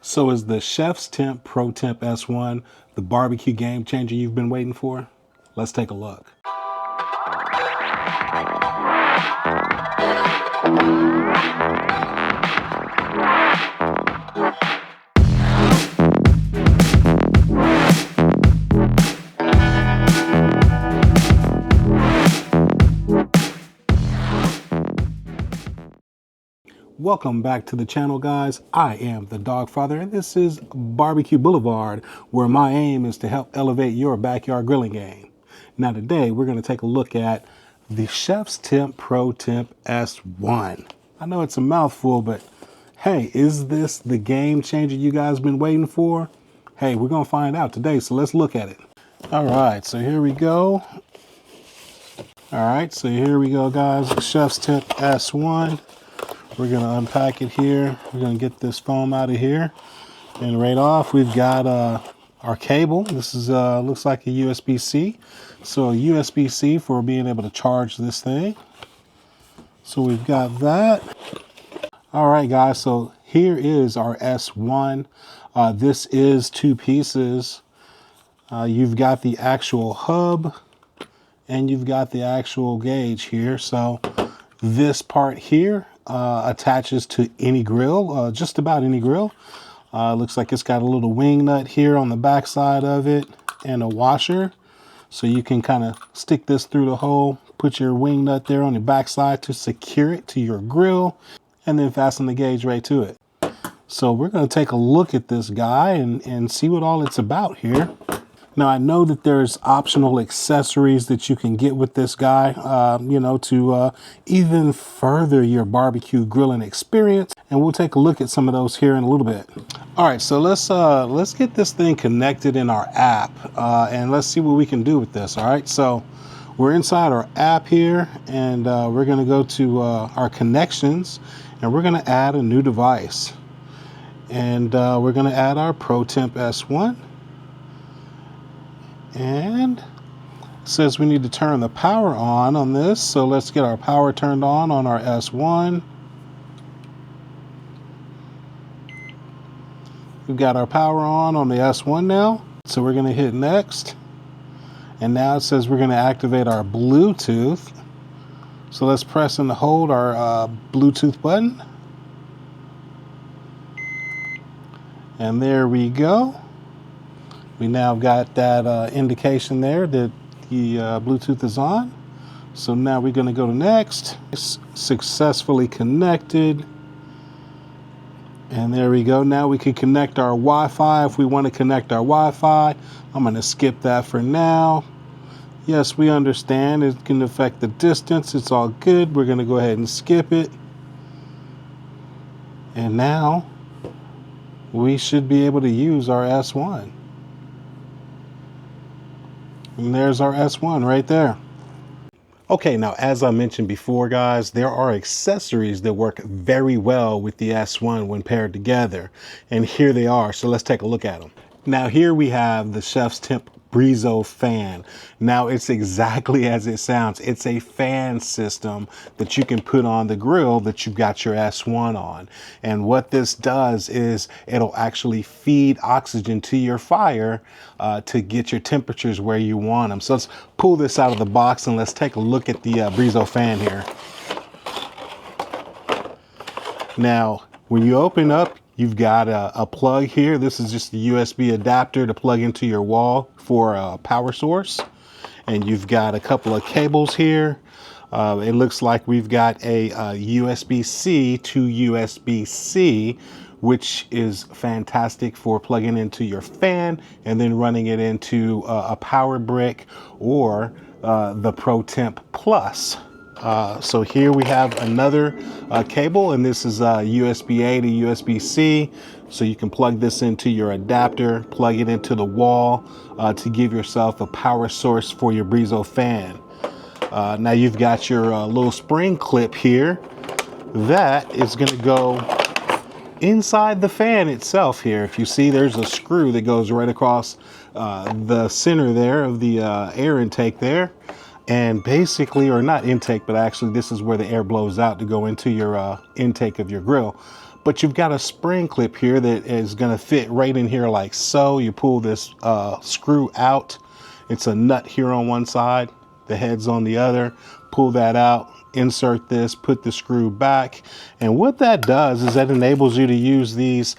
So is the ChefsTemp Pro Temp S1 the barbecue game changer you've been waiting for? Let's take a look. Welcome back to the channel, guys. I am the Dawgfatha, and this is Barbecue Boulevard, where my aim is to help elevate your backyard grilling game. Now today, we're going to take a look at the ChefsTemp Pro Temp S1. I know it's a mouthful, but hey, is this the game changer you guys been waiting for? Hey, we're going to find out today, so let's look at it. All right, so here we go. Guys. ChefsTemp S1. We're going to unpack it here. We're going to get this foam out of here. And right off, we've got our cable. This is looks like a USB-C. So a USB-C for being able to charge this thing. So we've got that. All right, guys. So here is our S1. This is two pieces. You've got the actual hub and you've got the actual gauge here. So this part here attaches to any grill, just about any grill. Looks like it's got a little wing nut here on the back side of it and a washer. So you can kind of stick this through the hole, put your wing nut there on the back side to secure it to your grill, and then fasten the gauge right to it. So we're going to take a look at this guy and see what all it's about here. Now, I know that there's optional accessories that you can get with this guy, to even further your barbecue grilling experience. And we'll take a look at some of those here in a little bit. All right, so let's get this thing connected in our app and let's see what we can do with this. All right, so we're inside our app here and we're going to go to our connections and we're going to add a new device. And we're going to add our Pro Temp S1. And it says we need to turn the power on this. So let's get our power turned on our S1. We've got our power on the S1 now. So we're going to hit next. And now it says we're going to activate our Bluetooth. So let's press and hold our Bluetooth button. And there we go. We now got that indication there that the Bluetooth is on. So now we're going to go to next. It's successfully connected. And there we go. Now we can connect our Wi-Fi if we want to connect our Wi-Fi. I'm going to skip that for now. Yes, we understand it can affect the distance. It's all good. We're going to go ahead and skip it. And now we should be able to use our S1. And there's our S1 right there. Okay, now as I mentioned before, guys, there are accessories that work very well with the S1 when paired together. And here they are, so let's take a look at them. Now here we have the ChefsTemp Breo Fan. Now it's exactly as it sounds. It's a fan system that you can put on the grill that you've got your S1 on. And what this does is it'll actually feed oxygen to your fire to get your temperatures where you want them. So let's pull this out of the box and let's take a look at the Breo Fan here. Now, when you open up, you've got a plug here. This is just a USB adapter to plug into your wall for a power source. And you've got a couple of cables here. It looks like we've got a USB-C to USB-C, which is fantastic for plugging into your fan and then running it into a power brick or the Pro Temp Plus. So here we have another cable, and this is USB-A to USB-C. So you can plug this into your adapter, plug it into the wall to give yourself a power source for your Breo fan. Now you've got your little spring clip here that is going to go inside the fan itself here. If you see, there's a screw that goes right across the center there of the air intake there. And basically, or not intake, but actually this is where the air blows out to go into your intake of your grill. but you've got a spring clip here that is going to fit right in here like so. You pull this screw out. It's a nut here on one side, the head's on the other. Pull that out, insert this, put the screw back, and what that does is that enables you to use these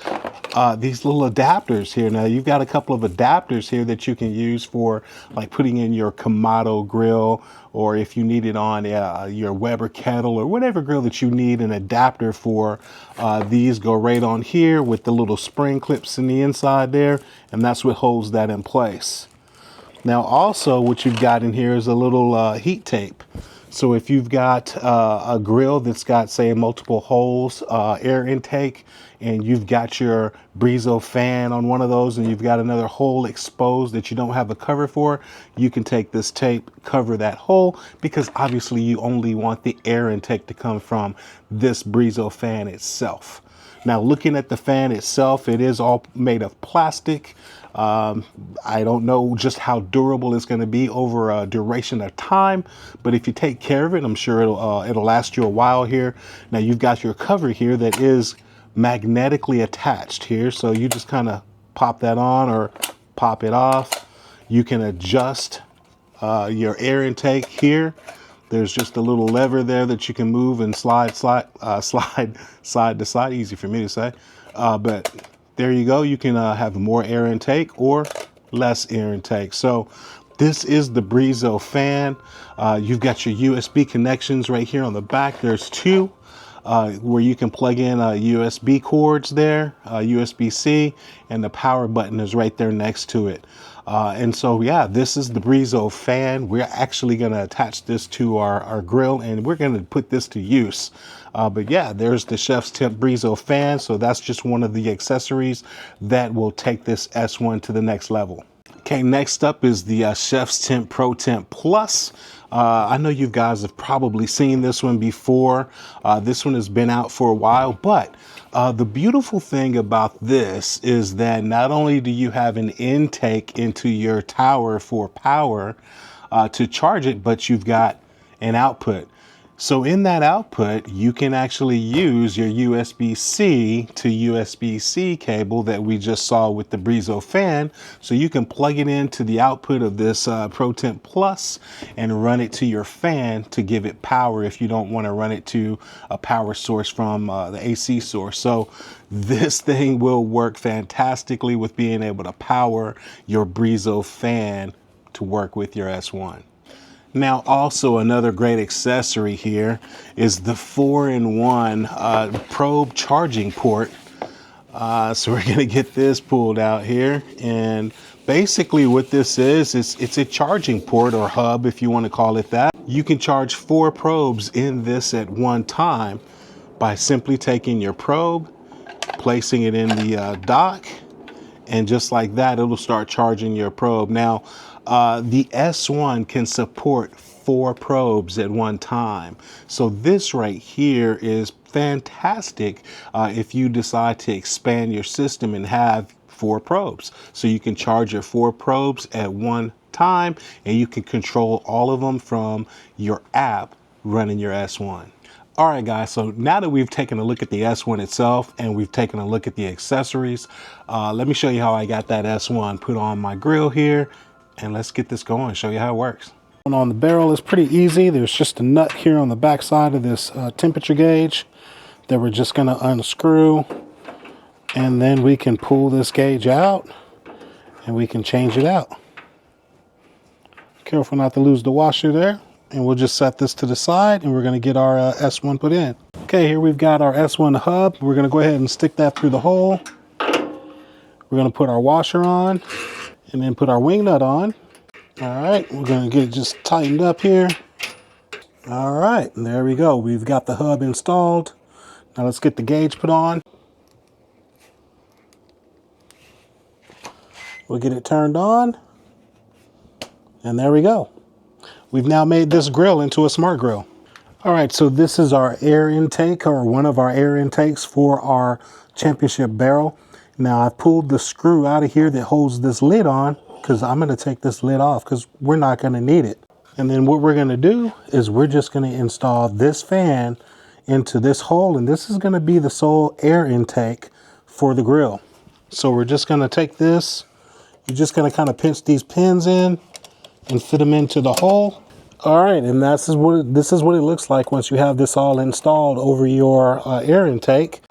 little adapters here. Now you've got a couple of adapters here that you can use for like putting in your Kamado grill, or if you need it on your Weber kettle or whatever grill that you need an adapter for. These go right on here with the little spring clips in the inside there, and that's what holds that in place. Now also what you've got in here is a little heat tape. So if you've got a grill that's got, say, multiple holes, air intake, and you've got your Breo fan on one of those and you've got another hole exposed that you don't have a cover for, you can take this tape, cover that hole, because obviously you only want the air intake to come from this Breo fan itself. Now looking at the fan itself, it is all made of plastic. I don't know just how durable it's going to be over a duration of time, but if you take care of it, I'm sure it'll last you a while here. Now you've got your cover here that is magnetically attached here, so you just kind of pop that on or pop it off. You can adjust your air intake here. There's just a little lever there that you can move and slide side to side. Easy for me to say, but there you go. You can have more air intake or less air intake. So this is the Breo fan. You've got your USB connections right here on the back. There's two where you can plug in USB cords there, USB-C, and the power button is right there next to it. And so, yeah, this is the Breo fan. We're actually going to attach this to our grill, and we're going to put this to use. But yeah, there's the ChefsTemp Breo fan. So that's just one of the accessories that will take this S1 to the next level. Okay, next up is the ChefsTemp Pro Temp Plus. I know you guys have probably seen this one before. This one has been out for a while, but the beautiful thing about this is that not only do you have an intake into your tower for power to charge it, but you've got an output. So in that output, you can actually use your USB-C to USB-C cable that we just saw with the Breo fan. So you can plug it into the output of this Pro Temp Plus and run it to your fan to give it power if you don't want to run it to a power source from the AC source. So this thing will work fantastically with being able to power your Breo fan to work with your S1. Now, also another great accessory here is the 4-in-1 probe charging port. So we're going to get this pulled out here, and basically what this is it's a charging port or hub, if you want to call it that. You can charge 4 probes in this at one time by simply taking your probe, placing it in the dock, and just like that, it'll start charging your probe. Now, the S1 can support 4 probes at one time. So this right here is fantastic if you decide to expand your system and have 4 probes. So you can charge your 4 probes at one time, and you can control all of them from your app running your S1. All right, guys, so now that we've taken a look at the S1 itself and we've taken a look at the accessories, let me show you how I got that S1 put on my grill here, and let's get this going, show you how it works. On the barrel is pretty easy. There's just a nut here on the back side of this temperature gauge that we're just going to unscrew, and then we can pull this gauge out and we can change it out. Careful not to lose the washer there. And we'll just set this to the side, and we're going to get our S1 put in. Okay, here we've got our S1 hub. We're going to go ahead and stick that through the hole. We're going to put our washer on and then put our wing nut on. All right, we're going to get it just tightened up here. All right, and there we go. We've got the hub installed. Now let's get the gauge put on. We'll get it turned on. And there we go. We've now made this grill into a smart grill. All right, so this is our air intake, or one of our air intakes for our championship barrel. Now I've pulled the screw out of here that holds this lid on, because I'm gonna take this lid off because we're not gonna need it. And then what we're gonna do is we're just gonna install this fan into this hole, and this is going to be the sole air intake for the grill. So we're just going to take this, you're just going to kind of pinch these pins in and fit them into the hole. All right, and this is what it looks like once you have this all installed over your air intake.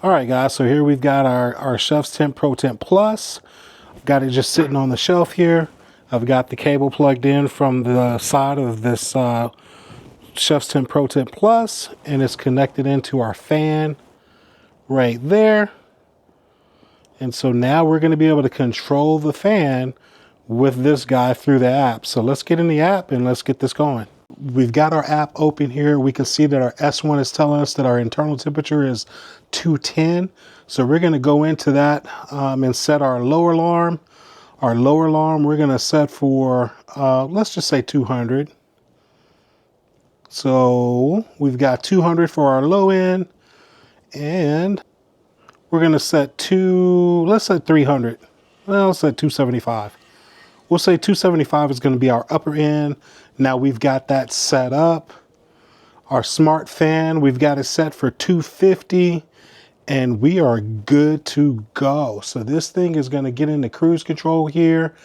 All right, guys, so here we've got our ChefsTemp Pro Temp Plus. Got it just sitting on the shelf here. I've got the cable plugged in from the side of this ChefsTemp Pro Temp Plus, and it's connected into our fan right there. And so now we're going to be able to control the fan with this guy through the app. So let's get in the app and let's get this going. We've got our app open here. We can see that our S1 is telling us that our internal temperature is 210. So we're going to go into that and set our lower alarm. Our lower alarm we're going to set for, let's just say 200. So we've got 200 for our low end, and we're going to set let's say 300. Well, let's set 275. We'll say 275 is going to be our upper end. Now we've got that set up. Our smart fan, we've got it set for 250, and we are good to go. So this thing is going to get into cruise control here.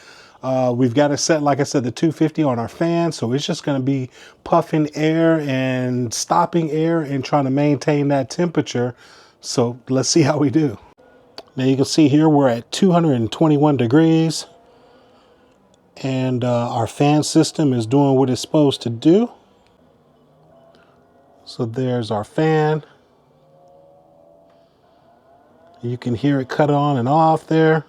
We've got it set, like I said, the 250 on our fan. So it's just going to be puffing air and stopping air and trying to maintain that temperature. So let's see how we do. Now you can see here we're at 221 degrees. And our fan system is doing what it's supposed to do. So there's our fan. You can hear it cut on and off there.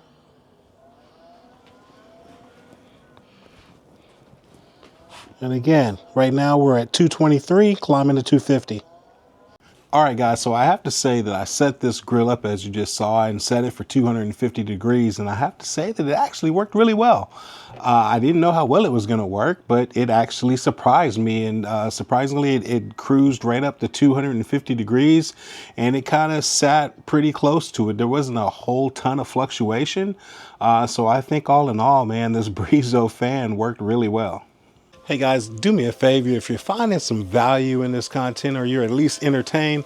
And again, right now we're at 223, climbing to 250. All right, guys, so I have to say that I set this grill up, as you just saw, and set it for 250 degrees. And I have to say that it actually worked really well. I didn't know how well it was going to work, but it actually surprised me. And surprisingly, it cruised right up to 250 degrees, and it kind of sat pretty close to it. There wasn't a whole ton of fluctuation. So I think all in all, man, this Breo fan worked really well. Hey guys, do me a favor. If you're finding some value in this content, or you're at least entertained,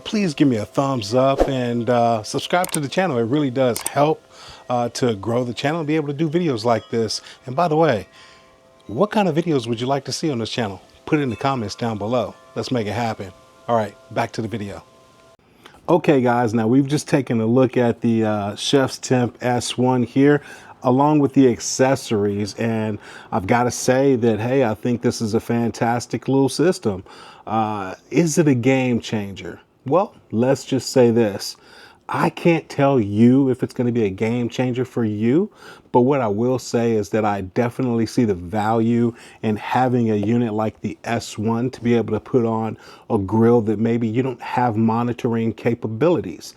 please give me a thumbs up and subscribe to the channel. It really does help to grow the channel and be able to do videos like this. And by the way, what kind of videos would you like to see on this channel? Put it in the comments down below. Let's make it happen. All right, back to the video. Okay guys, now we've just taken a look at the ChefsTemp S1 here, along with the accessories, and I've got to say that, hey, I think this is a fantastic little system. Is it a game changer? Well, let's just say this. I can't tell you if it's going to be a game changer for you, but what I will say is that I definitely see the value in having a unit like the S1 to be able to put on a grill that maybe you don't have monitoring capabilities.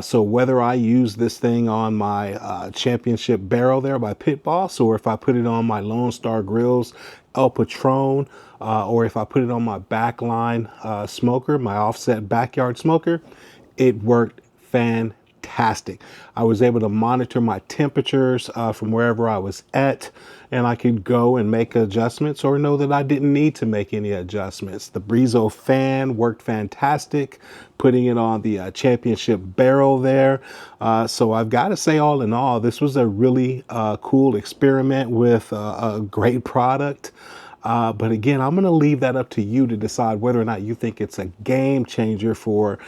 So whether I use this thing on my championship barrel there by Pit Boss, or if I put it on my Lone Star Grills El Patron, or if I put it on my backline smoker, my offset backyard smoker, it worked fantastic. I was able to monitor my temperatures from wherever I was at, and I could go and make adjustments or know that I didn't need to make any adjustments. The Breo Fan worked fantastic, putting it on the championship barrel there. So I've got to say, all in all, this was a really cool experiment with a great product. But again, I'm going to leave that up to you to decide whether or not you think it's a game changer for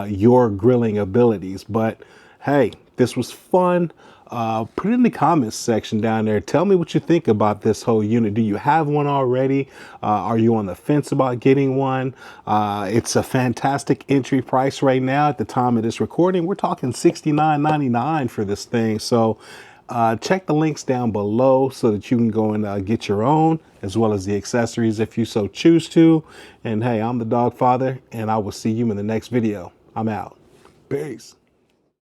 your grilling abilities. But hey, this was fun. Put it in the comments section down there. Tell me what you think about this whole unit. Do you have one already? Are you on the fence about getting one? It's a fantastic entry price right now. At the time of this recording, we're talking $69.99 for this thing. So check the links down below so that you can go and get your own, as well as the accessories if you so choose to. And hey, I'm the Dawgfatha, and I will see you in the next video. I'm out. Peace.